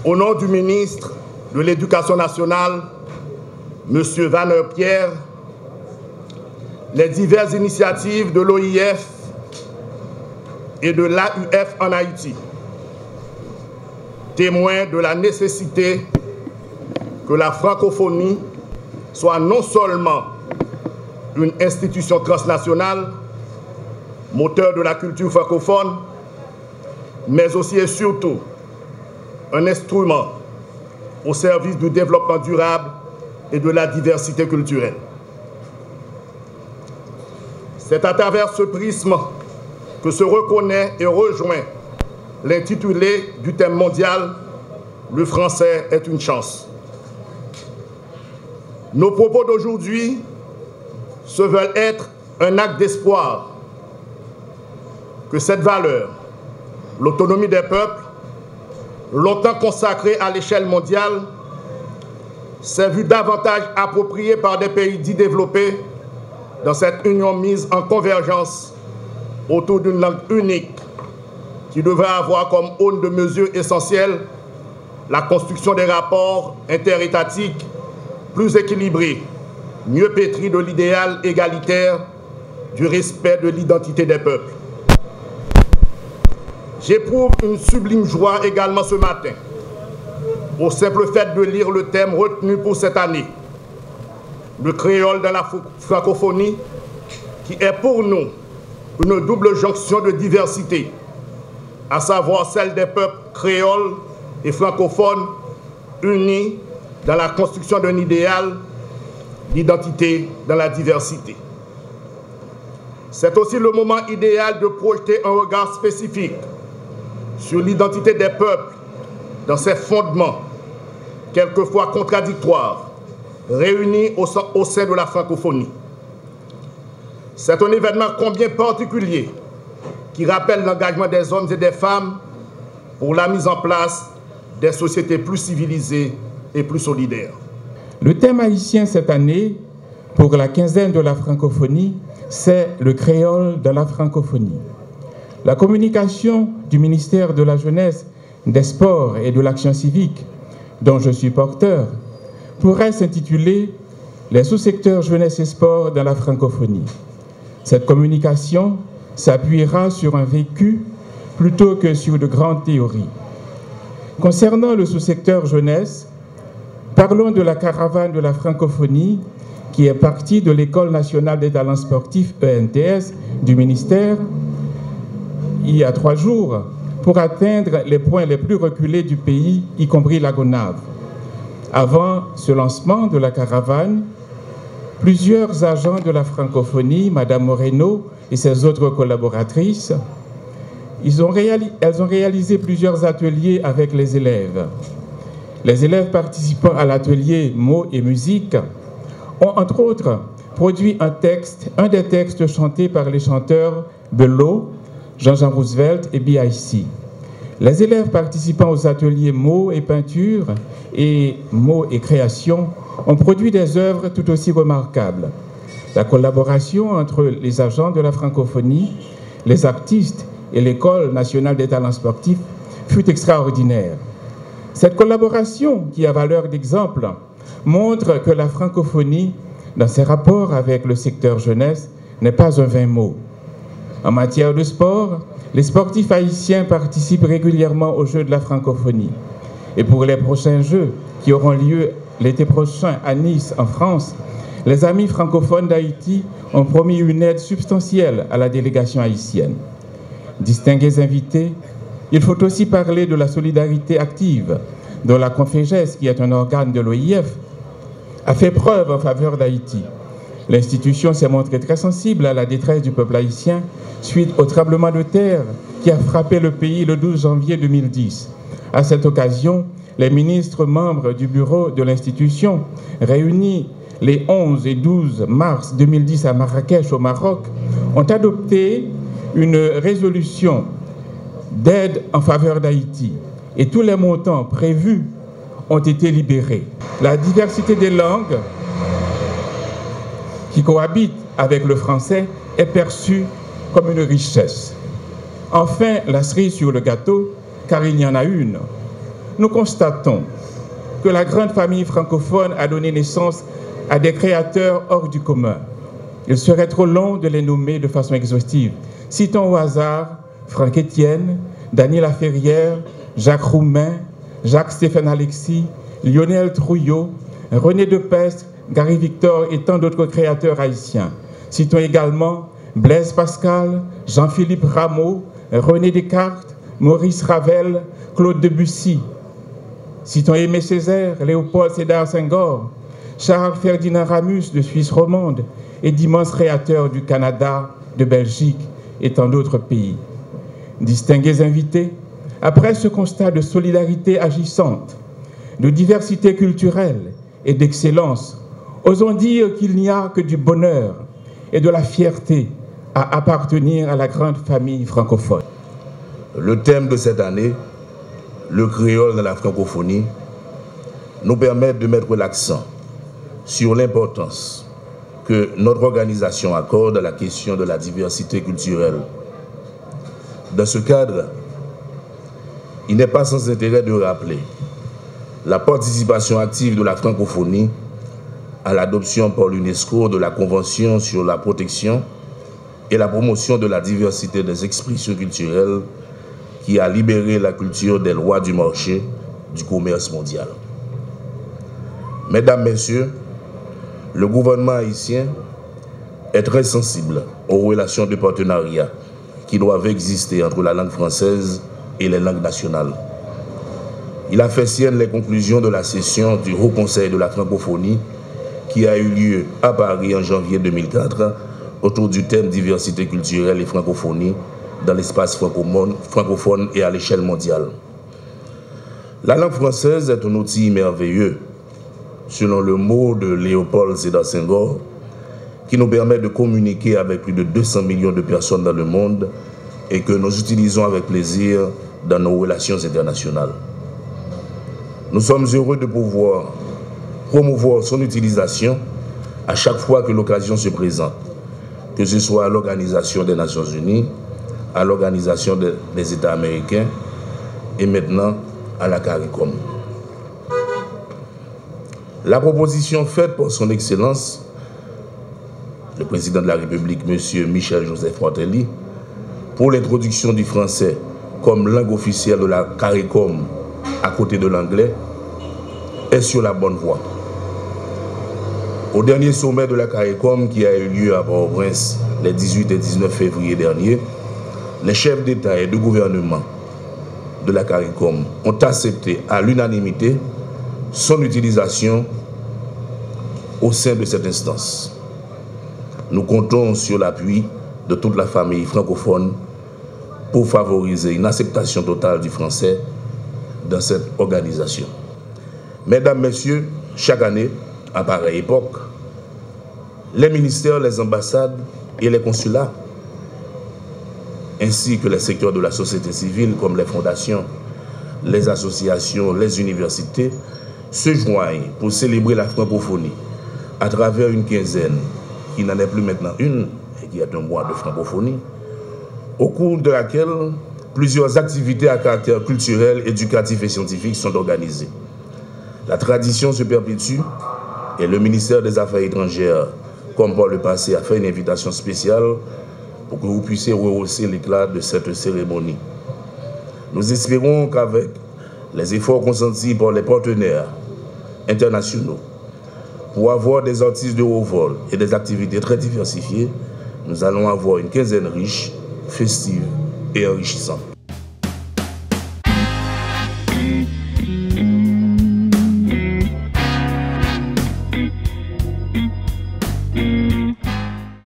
Au nom du ministre de l'Éducation nationale, M. Vanner Pierre, les diverses initiatives de l'OIF et de l'AUF en Haïti témoignent de la nécessité que la francophonie soit non seulement une institution transnationale, moteur de la culture francophone, mais aussi et surtout un instrument au service du développement durable et de la diversité culturelle. C'est à travers ce prisme que se reconnaît et rejoint l'intitulé du thème mondial « Le français est une chance ». Nos propos d'aujourd'hui se veulent être un acte d'espoir que cette valeur, l'autonomie des peuples, longtemps consacrée à l'échelle mondiale, s'est vue davantage appropriée par des pays dits développés dans cette union mise en convergence autour d'une langue unique qui devrait avoir comme aune de mesure essentielle la construction des rapports interétatiques plus équilibrés, mieux pétris de l'idéal égalitaire du respect de l'identité des peuples. J'éprouve une sublime joie également ce matin, au simple fait de lire le thème retenu pour cette année, le créole dans la francophonie, qui est pour nous une double jonction de diversité, à savoir celle des peuples créoles et francophones unis dans la construction d'un idéal d'identité dans la diversité. C'est aussi le moment idéal de projeter un regard spécifique sur l'identité des peuples dans ses fondements, quelquefois contradictoires, réunis au sein de la francophonie. C'est un événement combien particulier qui rappelle l'engagement des hommes et des femmes pour la mise en place des sociétés plus civilisées et plus solidaires. Le thème haïtien cette année, pour la quinzaine de la francophonie, c'est le créole de la francophonie. La communication du ministère de la Jeunesse, des Sports et de l'Action civique, dont je suis porteur, pourrait s'intituler « Les sous-secteurs jeunesse et sport dans la francophonie ». Cette communication s'appuiera sur un vécu plutôt que sur de grandes théories. Concernant le sous-secteur jeunesse, parlons de la caravane de la francophonie qui est partie de l'École nationale des talents sportifs ENTS du ministère il y a 3 jours pour atteindre les points les plus reculés du pays, y compris la Gonave. Avant ce lancement de la caravane, plusieurs agents de la francophonie, Mme Moreno et ses autres collaboratrices, elles ont réalisé plusieurs ateliers avec les élèves. Les élèves participant à l'atelier mots et musique ont entre autres produit un des textes chantés par les chanteurs Belot, Jean-Jean Roosevelt et B.I.C. Les élèves participant aux ateliers mots et peinture et mots et création ont produit des œuvres tout aussi remarquables. La collaboration entre les agents de la francophonie, les artistes et l'École nationale des talents sportifs fut extraordinaire. Cette collaboration, qui a valeur d'exemple, montre que la francophonie, dans ses rapports avec le secteur jeunesse, n'est pas un vain mot. En matière de sport, les sportifs haïtiens participent régulièrement aux Jeux de la francophonie. Et pour les prochains Jeux, qui auront lieu l'été prochain à Nice, en France, les amis francophones d'Haïti ont promis une aide substantielle à la délégation haïtienne. Distingués invités, il faut aussi parler de la solidarité active, dont la Conféges, qui est un organe de l'OIF, a fait preuve en faveur d'Haïti. L'institution s'est montrée très sensible à la détresse du peuple haïtien suite au tremblement de terre qui a frappé le pays le 12 janvier 2010. À cette occasion, les ministres membres du bureau de l'institution, réunis les 11 et 12 mars 2010 à Marrakech, au Maroc, ont adopté une résolution d'aide en faveur d'Haïti et tous les montants prévus ont été libérés. La diversité des langues qui cohabitent avec le français est perçue comme une richesse. Enfin, la cerise sur le gâteau, car il y en a une. nous constatons que la grande famille francophone a donné naissance à des créateurs hors du commun. Il serait trop long de les nommer de façon exhaustive. Citons au hasard Franck Etienne, Daniel Laferrière, Jacques Roumain, Jacques-Stéphane Alexis, Lionel Trouillot, René Depestre, Gary Victor et tant d'autres créateurs haïtiens. Citons également Blaise Pascal, Jean-Philippe Rameau, René Descartes, Maurice Ravel, Claude Debussy. Citons Aimé Césaire, Léopold Sédar Senghor, Charles Ferdinand Ramus de Suisse romande et d'immenses créateurs du Canada, de Belgique et tant d'autres pays. Distingués invités, après ce constat de solidarité agissante, de diversité culturelle et d'excellence, osons dire qu'il n'y a que du bonheur et de la fierté à appartenir à la grande famille francophone. Le thème de cette année, le créole dans la francophonie, nous permet de mettre l'accent sur l'importance que notre organisation accorde à la question de la diversité culturelle. Dans ce cadre, il n'est pas sans intérêt de rappeler la participation active de la francophonie à l'adoption par l'UNESCO de la Convention sur la protection et la promotion de la diversité des expressions culturelles qui a libéré la culture des lois du marché du commerce mondial. Mesdames, Messieurs, le gouvernement haïtien est très sensible aux relations de partenariat qui doivent exister entre la langue française et les langues nationales. Il a fait sienne les conclusions de la session du Haut Conseil de la francophonie qui a eu lieu à Paris en janvier 2004 autour du thème diversité culturelle et francophonie dans l'espace francophone et à l'échelle mondiale. La langue française est un outil merveilleux, selon le mot de Léopold Sédar Senghor, qui nous permet de communiquer avec plus de 200 millions de personnes dans le monde et que nous utilisons avec plaisir dans nos relations internationales. Nous sommes heureux de pouvoir promouvoir son utilisation à chaque fois que l'occasion se présente, que ce soit à l'Organisation des Nations Unies, à l'Organisation des États américains et maintenant à la CARICOM. La proposition faite par son Excellence, le Président de la République, M. Michel-Joseph Martelly, pour l'introduction du français comme langue officielle de la CARICOM à côté de l'anglais, est sur la bonne voie. Au dernier sommet de la CARICOM qui a eu lieu à Port-au-Prince les 18 et 19 février dernier, les chefs d'État et de gouvernement de la CARICOM ont accepté à l'unanimité son utilisation au sein de cette instance. Nous comptons sur l'appui de toute la famille francophone pour favoriser une acceptation totale du français dans cette organisation. Mesdames, Messieurs, chaque année, à pareille époque, les ministères, les ambassades et les consulats, ainsi que les secteurs de la société civile comme les fondations, les associations, les universités, se joignent pour célébrer la francophonie à travers une quinzaine, qui n'en est plus maintenant une, et qui est un mois de francophonie, au cours de laquelle plusieurs activités à caractère culturel, éducatif et scientifique sont organisées. La tradition se perpétue et le ministère des Affaires étrangères, comme par le passé, a fait une invitation spéciale pour que vous puissiez rehausser l'éclat de cette cérémonie. Nous espérons qu'avec les efforts consentis par les partenaires internationaux pour avoir des artistes de haut vol et des activités très diversifiées, nous allons avoir une quinzaine riche, festive et enrichissante.